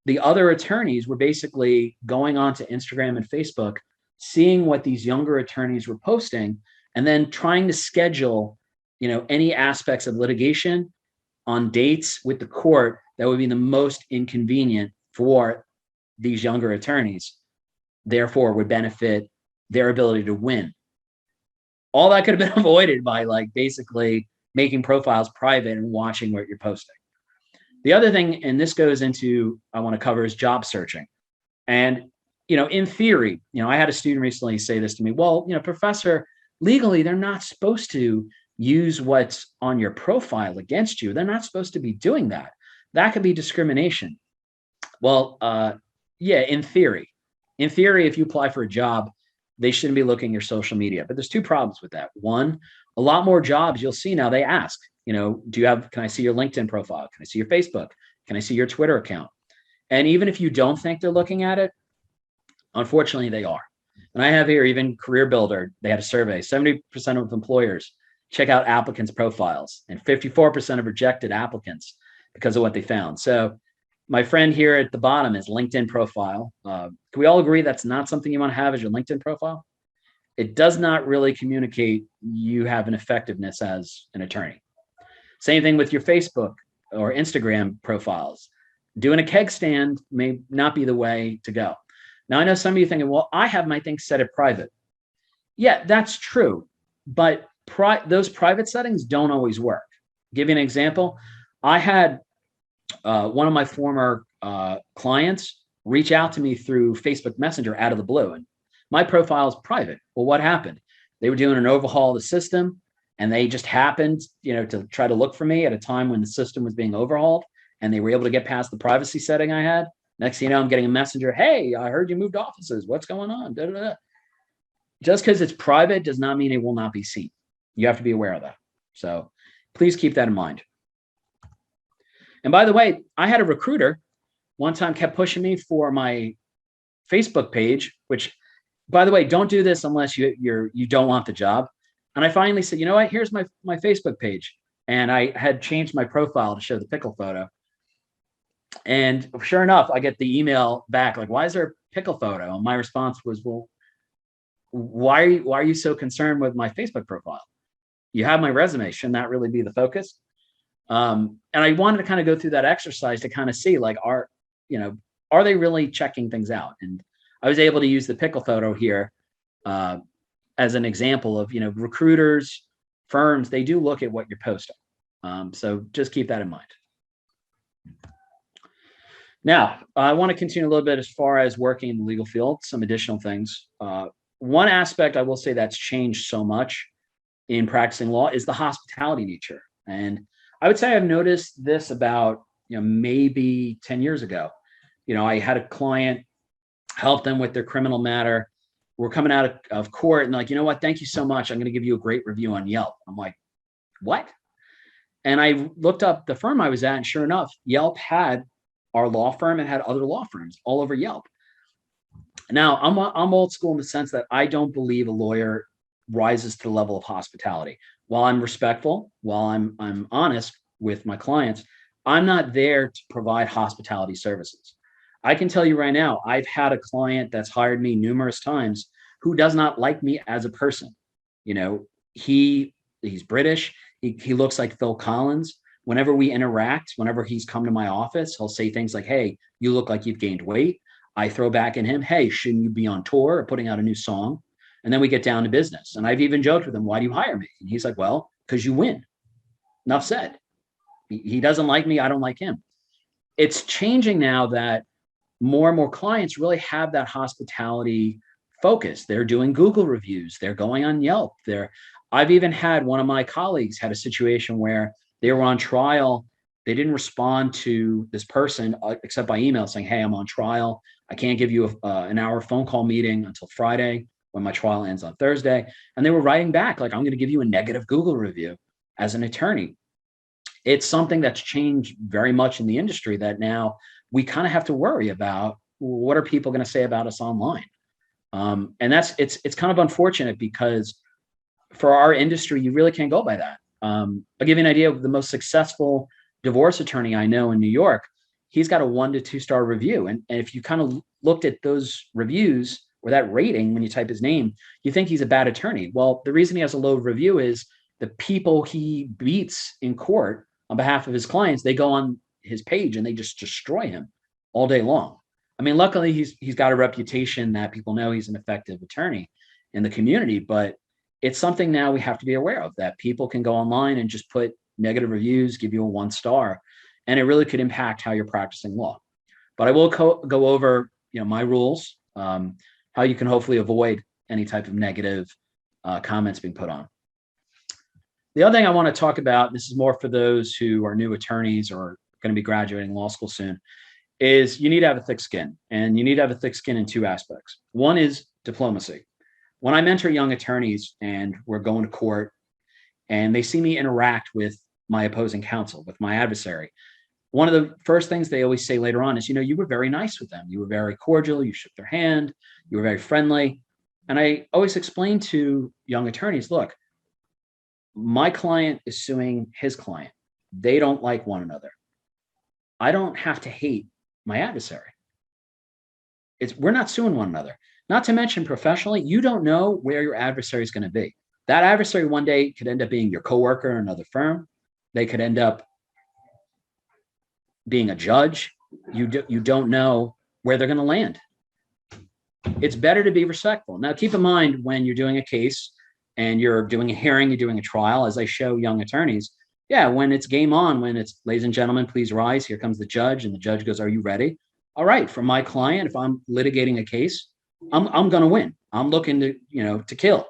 the other attorneys were basically going onto Instagram and Facebook, seeing what these younger attorneys were posting, and then trying to schedule, any aspects of litigation on dates with the court that would be the most inconvenient for these younger attorneys, therefore would benefit their ability to win. All that could have been avoided by basically making profiles private and watching what you're posting. The other thing, and this goes into, I want to cover, is job searching. And, in theory, I had a student recently say this to me, well, professor, legally, they're not supposed to use what's on your profile against you. They're not supposed to be doing that. That could be discrimination. Well, yeah, in theory, if you apply for a job, they shouldn't be looking at your social media. But there's two problems with that. One, a lot more jobs you'll see now, they ask, can I see your LinkedIn profile? Can I see your Facebook? Can I see your Twitter account? And even if you don't think they're looking at it, unfortunately they are. And I have here even Career Builder, they had a survey, 70% of employers check out applicants' profiles and 54% of rejected applicants because of what they found. So my friend here at the bottom is LinkedIn profile. Can we all agree that's not something you want to have as your LinkedIn profile? It does not really communicate you have an effectiveness as an attorney. Same thing with your Facebook or Instagram profiles. Doing a keg stand may not be the way to go. Now, I know some of you thinking, well, I have my things set at private. Yeah, that's true. But those private settings don't always work. Give you an example. I had one of my former clients reach out to me through Facebook Messenger out of the blue. And my profile is private. Well, what happened? They were doing an overhaul of the system, and they just happened, to try to look for me at a time when the system was being overhauled, and they were able to get past the privacy setting I had. Next thing you know, I'm getting a messenger. Hey, I heard you moved offices. What's going on? Da, da, da. Just because it's private does not mean it will not be seen. You have to be aware of that. So please keep that in mind. And by the way, I had a recruiter one time kept pushing me for my Facebook page, which, by the way, don't do this unless you don't want the job. And I finally said, you know what? Here's my Facebook page. And I had changed my profile to show the pickle photo. And sure enough, I get the email back like, why is there a pickle photo? And my response was, well, why are you so concerned with my Facebook profile? You have my resume. Shouldn't that really be the focus? And I wanted to kind of go through that exercise to kind of see like, are they really checking things out? And I was able to use the pickle photo here as an example of, recruiters, firms, they do look at what you're posting. So just keep that in mind. Now, I want to continue a little bit as far as working in the legal field, some additional things. One aspect I will say that's changed so much in practicing law is the hospitality nature. And I would say I've noticed this about, maybe 10 years ago. I had a client, help them with their criminal matter. We're coming out of court and like, you know what, thank you so much. I'm going to give you a great review on Yelp. I'm like, what? And I looked up the firm I was at, and sure enough, Yelp had our law firm and had other law firms all over Yelp. Now, I'm old school in the sense that I don't believe a lawyer rises to the level of hospitality. While I'm respectful, while I'm honest with my clients, I'm not there to provide hospitality services. I can tell you right now, I've had a client that's hired me numerous times who does not like me as a person. He's British. He looks like Phil Collins. Whenever we interact, whenever he's come to my office, he'll say things like, hey, you look like you've gained weight. I throw back in him, hey, shouldn't you be on tour or putting out a new song? And then we get down to business. And I've even joked with him, why do you hire me? And he's like, well, because you win. Enough said. He doesn't like me. I don't like him. It's changing now that more and more clients really have that hospitality focus. They're doing Google reviews. They're going on Yelp. I've even had one of my colleagues had a situation where they were on trial. They didn't respond to this person except by email saying, hey, I'm on trial. I can't give you an hour phone call meeting until Friday when my trial ends on Thursday. And they were writing back like, I'm going to give you a negative Google review as an attorney. It's something that's changed very much in the industry that now we kind of have to worry about what are people going to say about us online. And it's kind of unfortunate because for our industry, you really can't go by that. I'll give you an idea of the most successful divorce attorney I know in New York. He's got a 1 to 2 star review. And if you kind of looked at those reviews or that rating, when you type his name, you think he's a bad attorney. Well, the reason he has a low review is the people he beats in court on behalf of his clients, they go on his page and they just destroy him all day long. I mean, luckily he's got a reputation that people know he's an effective attorney in the community, but it's something now we have to be aware of, that people can go online and just put negative reviews, give you a 1 star, and it really could impact how you're practicing law. But I will go over, my rules, how you can hopefully avoid any type of negative comments being put on. The other thing I want to talk about, this is more for those who are new attorneys or going to be graduating law school soon, is you need to have a thick skin. And you need to have a thick skin in 2 aspects. One is diplomacy. When I mentor young attorneys and we're going to court and they see me interact with my opposing counsel, with my adversary, one of the first things they always say later on is, you were very nice with them. You were very cordial. You shook their hand. You were very friendly. And I always explain to young attorneys, look, my client is suing his client. They don't like one another. I don't have to hate my adversary. We're not suing one another. Not to mention professionally, you don't know where your adversary is going to be. That adversary one day could end up being your coworker in another firm. They could end up being a judge. You don't know where they're going to land. It's better to be respectful. Now, keep in mind when you're doing a case and you're doing a hearing, you're doing a trial, as I show young attorneys, when it's game on, when it's, ladies and gentlemen, please rise, here comes the judge, and the judge goes, are you ready? All right, for my client, if I'm litigating a case, I'm going to win. I'm looking to, to kill,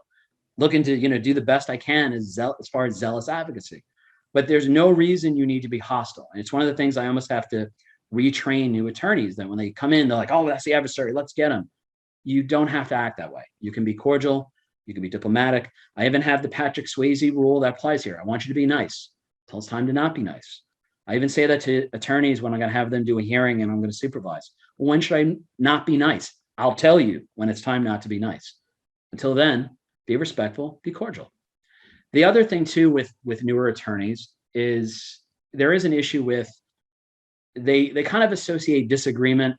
looking to, do the best I can as far as zealous advocacy. But there's no reason you need to be hostile. And it's one of the things I almost have to retrain new attorneys, that when they come in, they're like, oh, that's the adversary, let's get him. You don't have to act that way. You can be cordial. You can be diplomatic. I even have the Patrick Swayze rule that applies here. I want you to be nice until it's time to not be nice. I even say that to attorneys when I'm going to have them do a hearing and I'm going to supervise. Well, when should I not be nice? I'll tell you when it's time not to be nice. Until then, be respectful, be cordial. The other thing too with newer attorneys is there is an issue with they kind of associate disagreement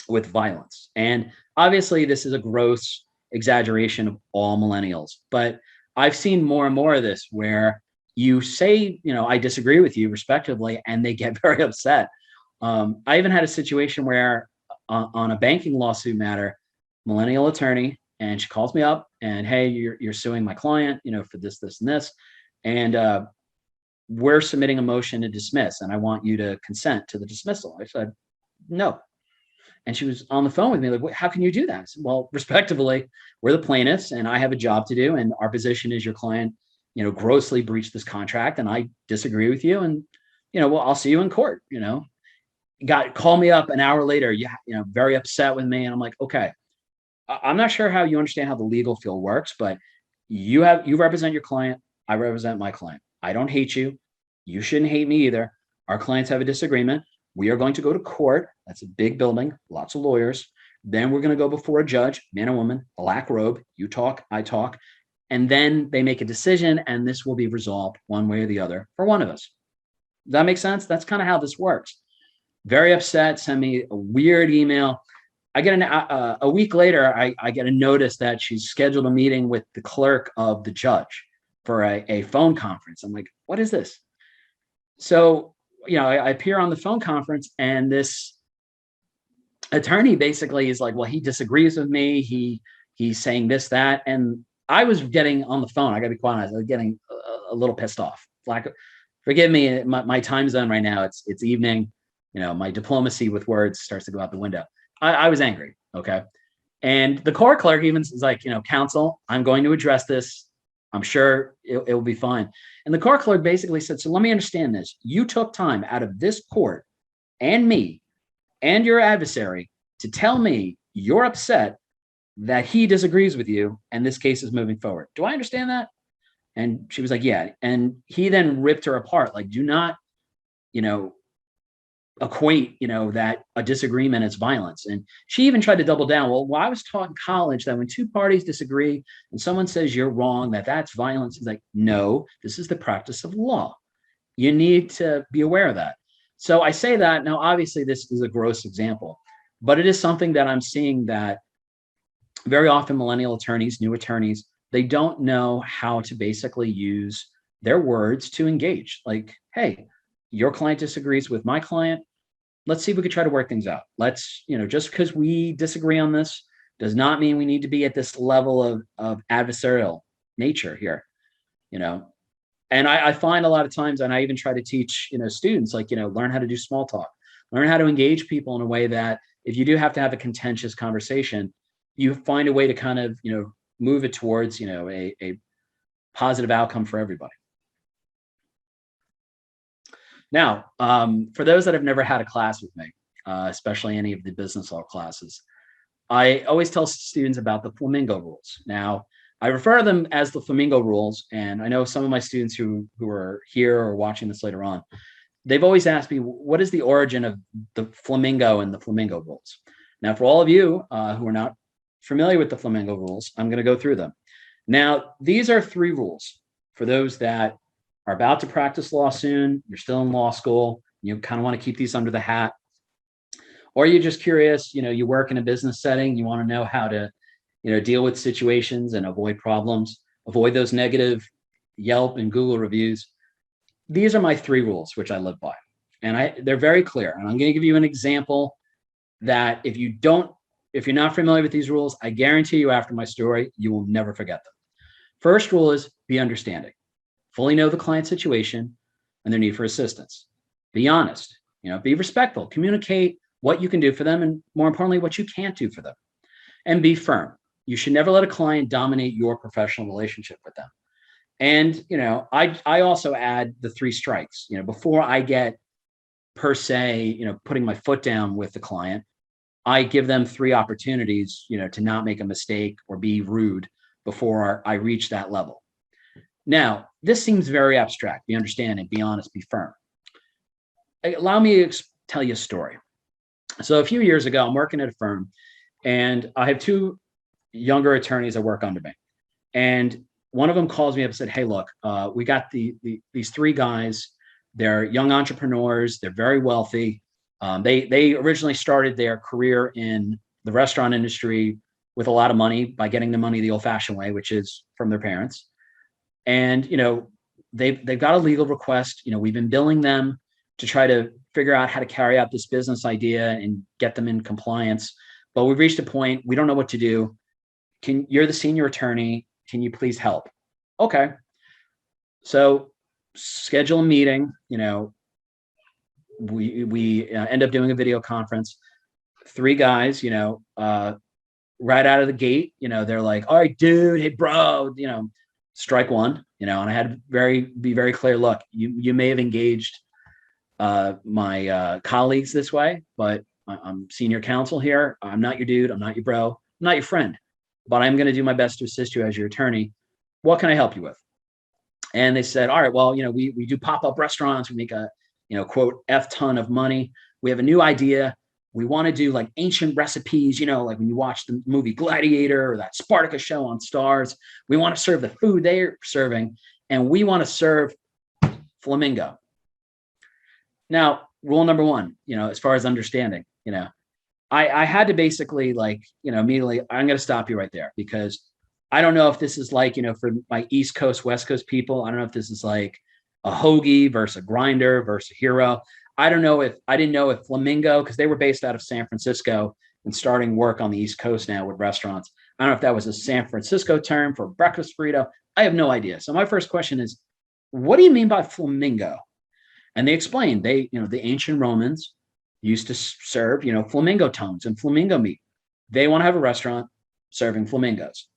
with violence. And obviously this is a gross exaggeration of all millennials, but I've seen more and more of this where you say, I disagree with you respectively, and they get very upset. I even had a situation where on a banking lawsuit matter, millennial attorney, and she calls me up and, hey, you're suing my client, for this, this, and this. And we're submitting a motion to dismiss, and I want you to consent to the dismissal. I said, no. And she was on the phone with me, like, how can you do that? I said, well, respectively, we're the plaintiffs and I have a job to do. And our position is your client, grossly breached this contract, and I disagree with you. And, well, I'll see you in court, call me up an hour later, very upset with me. And I'm like, okay, I'm not sure how you understand how the legal field works, but you represent your client. I represent my client. I don't hate you. You shouldn't hate me either. Our clients have a disagreement. We are going to go to court. That's a big building, lots of lawyers. Then we're going to go before a judge, man or woman, black robe. You talk, I talk. And then they make a decision, and this will be resolved one way or the other for one of us. Does that make sense? That's kind of how this works. Very upset, send me a weird email. I get a week later, I get a notice that she's scheduled a meeting with the clerk of the judge for a phone conference. I'm like, what is this? So, I appear on the phone conference, and this attorney basically is like, well, he disagrees with me. He's saying this, that. And I was getting on the phone. I got to be quite honest. I was getting a little pissed off. Forgive me, my time zone right now, it's evening. My diplomacy with words starts to go out the window. I was angry. Okay. And the court clerk even is like, counsel, I'm going to address this. I'm sure it will be fine. And the court clerk basically said, so let me understand this. You took time out of this court and me and your adversary to tell me you're upset that he disagrees with you and this case is moving forward. Do I understand that? And she was like, yeah. And he then ripped her apart. Like, do not, equate, that a disagreement is violence. And she even tried to double down. Well, I was taught in college that when two parties disagree and someone says you're wrong, that's violence. It's like, no, this is the practice of law. You need to be aware of that. So I say that now, obviously this is a gross example, but it is something that I'm seeing that very often millennial attorneys, new attorneys, they don't know how to basically use their words to engage. Like, hey, your client disagrees with my client. Let's see if we could try to work things out. Let's, just because we disagree on this does not mean we need to be at this level of adversarial nature here, And I find a lot of times, and I even try to teach, students, like, learn how to do small talk, learn how to engage people in a way that if you do have to have a contentious conversation, you find a way to kind of, move it towards, a positive outcome for everybody. Now, for those that have never had a class with me, especially any of the business law classes, I always tell students about the Flamingo Rules. Now, I refer to them as the Flamingo Rules, and I know some of my students who are here or watching this later on, they've always asked me, what is the origin of the Flamingo and the Flamingo Rules? Now, for all of you who are not familiar with the Flamingo Rules, I'm going to go through them. Now, these are 3 rules for those that are about to practice law soon, you're still in law school, you kind of want to keep these under the hat, or you're just curious, you work in a business setting, you want to know how to, deal with situations and avoid problems, avoid those negative Yelp and Google reviews. These are my 3 rules, which I live by. And they're very clear. And I'm going to give you an example that if you're not familiar with these rules, I guarantee you after my story, you will never forget them. First rule is be understanding. Fully know the client's situation and their need for assistance. Be honest, be respectful, communicate what you can do for them, and more importantly, what you can't do for them. And be firm. You should never let a client dominate your professional relationship with them. And, I also add the 3 strikes, before I get per se, putting my foot down with the client, I give them 3 opportunities, to not make a mistake or be rude before I reach that level. Now, this seems very abstract. Be understanding, be honest, be firm. Allow me to tell you a story. So a few years ago, I'm working at a firm, and I have 2 younger attorneys that work under me. And one of them calls me up and said, hey, look, we got these 3 guys. They're young entrepreneurs. They're very wealthy. They originally started their career in the restaurant industry with a lot of money by getting the money the old-fashioned way, which is from their parents. And they've got a legal request. We've been billing them to try to figure out how to carry out this business idea and get them in compliance. But we've reached a point, we don't know what to do. You're the senior attorney. Can you please help? Okay. So schedule a meeting. We end up doing a video conference. 3 guys, right out of the gate, they're like, all right, dude, hey, bro, strike one, and I had to be very clear. Look, you may have engaged my colleagues this way, but I'm senior counsel here. I'm not your dude. I'm not your bro. I'm not your friend, but I'm going to do my best to assist you as your attorney. What can I help you with? And they said, all right, well, we do pop-up restaurants. We make a, quote, F ton of money. We have a new idea. We want to do like ancient recipes, like when you watch the movie Gladiator or that Spartacus show on Stars. We want to serve the food they're serving, and we want to serve Flamingo. Now, rule number 1, as far as understanding, I had to basically immediately, I'm going to stop you right there, because I don't know if this is like, for my East Coast, West Coast people, I don't know if this is like a hoagie versus a grinder versus a hero. I didn't know if Flamingo, because they were based out of San Francisco and starting work on the East Coast now with restaurants. I don't know if that was a San Francisco term for breakfast burrito. I have no idea. So my first question is, what do you mean by flamingo? And they explained, the ancient Romans used to serve, flamingo tongues and flamingo meat. They want to have a restaurant serving flamingos.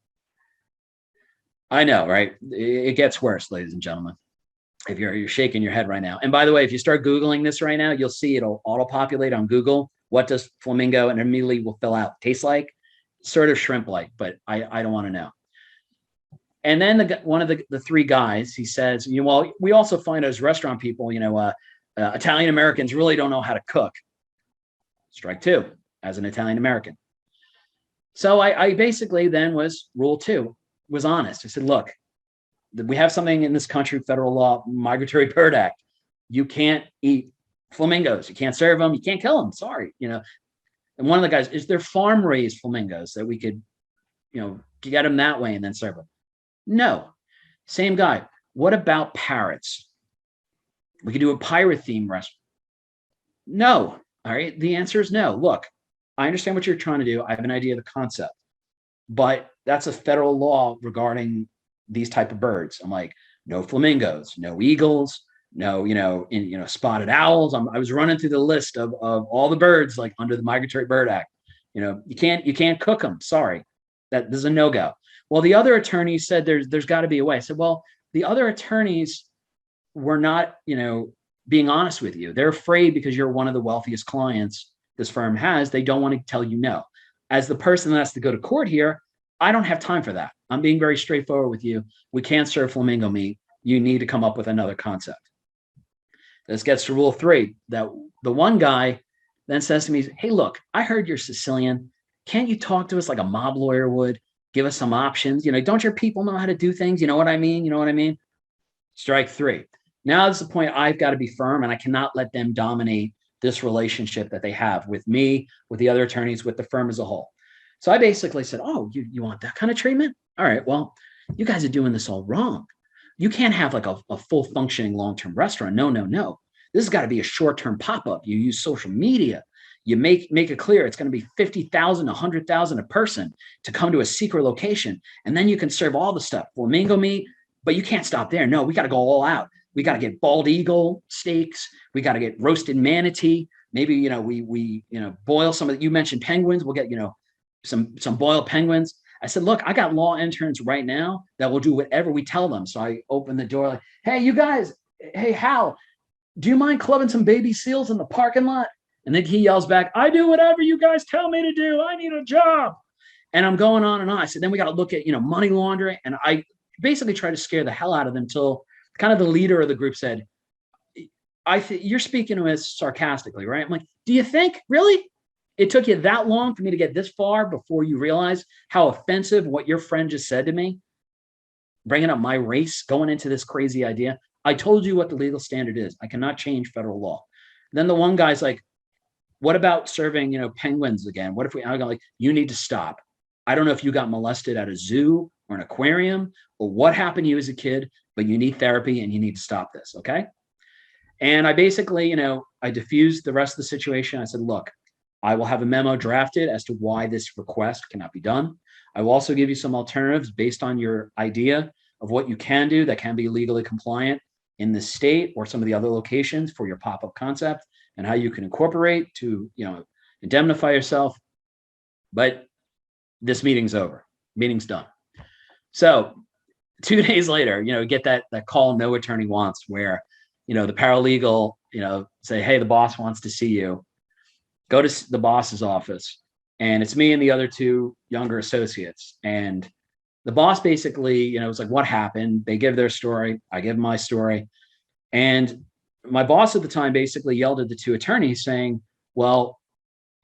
I know, right? It gets worse, ladies and gentlemen. If you're shaking your head right now. And by the way, if you start Googling this right now, you'll see it'll auto-populate on Google. What does flamingo, and immediately will fill out, taste like? Sort of shrimp-like, but I don't want to know. And then one of the 3 guys, he says, well, we also find as restaurant people, Italian Americans really don't know how to cook. Strike 2 as an Italian American. So I basically then rule 2 was honest. I said, look, we have something in this country, federal law, Migratory Bird Act. You can't eat flamingos. You can't serve them. You can't kill them. Sorry. And one of the guys, is there farm raised flamingos that we could, get them that way and then serve them? No. Same guy. What about parrots? We could do a pirate theme restaurant. No. All right. The answer is no. Look, I understand what you're trying to do. I have an idea of the concept, but that's a federal law regarding these type of birds. I'm like, no flamingos, no eagles, no, spotted owls. I was running through the list of all the birds like under the Migratory Bird Act. You can't cook them. Sorry, this is a no-go. Well, the other attorneys said there's got to be a way. I said, well, the other attorneys were not, being honest with you. They're afraid because you're one of the wealthiest clients this firm has. They don't want to tell you no. As the person that has to go to court here, I don't have time for that. I'm being very straightforward with you. We can't serve flamingo meat. You need to come up with another concept. This gets to rule 3. That the one guy then says to me, hey, look, I heard you're Sicilian. Can't you talk to us like a mob lawyer would? Give us some options. Don't your people know how to do things? You know what I mean? Strike 3. Now is the point I've got to be firm, and I cannot let them dominate this relationship that they have with me, with the other attorneys, with the firm as a whole. So I basically said, oh, you want that kind of treatment? All right, well, you guys are doing this all wrong. You can't have like a full functioning long-term restaurant. No. This has got to be a short-term pop-up. You use social media. You make it clear it's going to be $50,000, $100,000 a person to come to a secret location. And then you can serve all the stuff, flamingo meat, but you can't stop there. No, we got to go all out. We got to get bald eagle steaks. We got to get roasted manatee. Maybe, we boil some of you mentioned penguins. We'll get, some boiled penguins. I said, look, I got law interns right now that will do whatever we tell them. So I opened the door like, hey, you guys, hey, Hal, do you mind clubbing some baby seals in the parking lot? And then he yells back, I do whatever you guys tell me to do. I need a job. And I'm going on and on. I said, then we got to look at, money laundering. And I basically tried to scare the hell out of them until kind of the leader of the group said, you're speaking to us sarcastically, right? I'm like, do you think really it took you that long for me to get this far before you realize how offensive what your friend just said to me? Bringing up my race, going into this crazy idea. I told you what the legal standard is. I cannot change federal law. Then the one guy's like, What about serving, penguins again? What if I go like, you need to stop. I don't know if you got molested at a zoo or an aquarium or what happened to you as a kid, but you need therapy and you need to stop this. Okay. And I basically, I diffused the rest of the situation. I said, look, I will have a memo drafted as to why this request cannot be done. I will also give you some alternatives based on your idea of what you can do that can be legally compliant in the state or some of the other locations for your pop-up concept and how you can incorporate to, indemnify yourself. But this meeting's over. Meeting's done. So 2 days later, get that call no attorney wants where, the paralegal, say, hey, the boss wants to see you. Go to the boss's office. And it's me and the other 2 younger associates. And the boss basically, was like, what happened? They give their story. I give my story. And my boss at the time basically yelled at the 2 attorneys saying, well,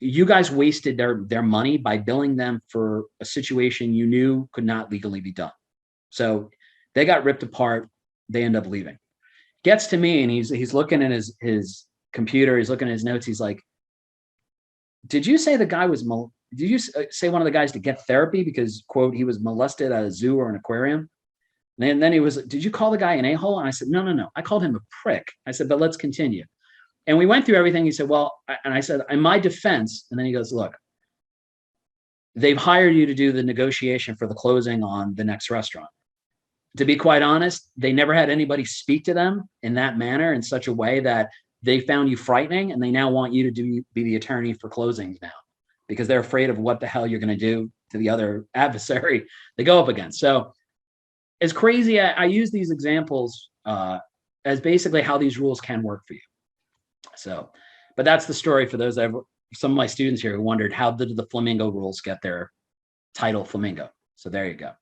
you guys wasted their money by billing them for a situation you knew could not legally be done. So they got ripped apart. They end up leaving. Gets to me and he's looking at his computer. He's looking at his notes. He's like, did you say the guy was, did you say one of the guys to get therapy because, quote, he was molested at a zoo or an aquarium? And then he was, did you call the guy an a-hole? And I said, no. I called him a prick. I said, but let's continue. And we went through everything. He said, well, and I said, in my defense, and then he goes, look, they've hired you to do the negotiation for the closing on the next restaurant. To be quite honest, they never had anybody speak to them in that manner in such a way that they found you frightening and they now want you to be the attorney for closings now because they're afraid of what the hell you're going to do to the other adversary they go up against. So it's crazy. I use these examples as basically how these rules can work for you. So, but that's the story for those some of my students here who wondered how did the Flamingo Rules get their title Flamingo. So there you go.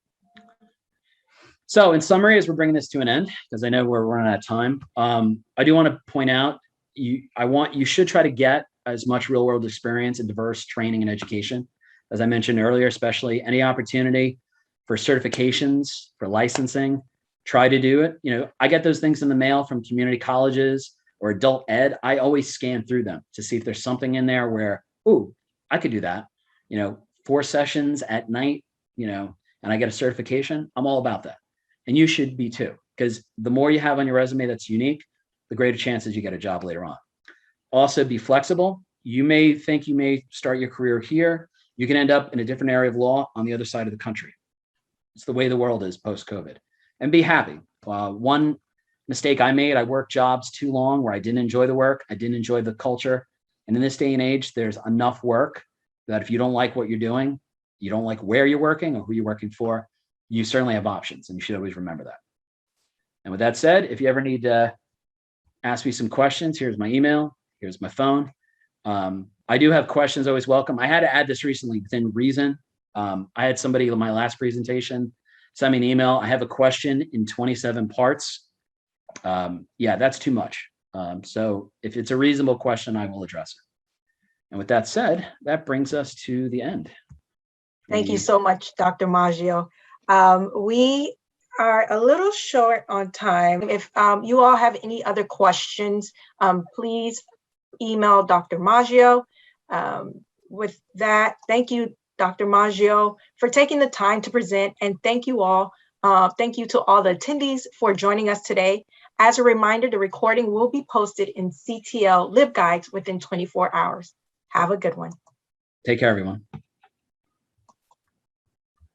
So in summary, as we're bringing this to an end, because I know we're running out of time, I do want to point out, you should try to get as much real world experience and diverse training and education. As I mentioned earlier, especially any opportunity for certifications, for licensing, try to do it. I get those things in the mail from community colleges or adult ed. I always scan through them to see if there's something in there where, ooh, I could do that. 4 sessions at night, and I get a certification. I'm all about that. And you should be too, because the more you have on your resume that's unique, the greater chances you get a job later on. Also, be flexible. You may think you may start your career here. You can end up in a different area of law on the other side of the country. It's the way the world is post-COVID. And be happy. One mistake I made, I worked jobs too long where I didn't enjoy the work. I didn't enjoy the culture. And in this day and age, there's enough work that if you don't like what you're doing, you don't like where you're working or who you're working for, you certainly have options, and you should always remember that. And with that said, if you ever need to ask me some questions, here's my email, here's my phone. I do have questions, always welcome. I had to add this recently within reason. I had somebody in my last presentation send me an email. I have a question in 27 parts. Yeah, that's too much. So if it's a reasonable question, I will address it. And with that said, that brings us to the end. Thank you so much, Dr. Maggio. We are a little short on time. If you all have any other questions, please email Dr. Maggio. With that, thank you, Dr. Maggio, for taking the time to present, and thank you all. Thank you to all the attendees for joining us today. As a reminder, the recording will be posted in CTL LibGuides within 24 hours. Have a good one. Take care, everyone.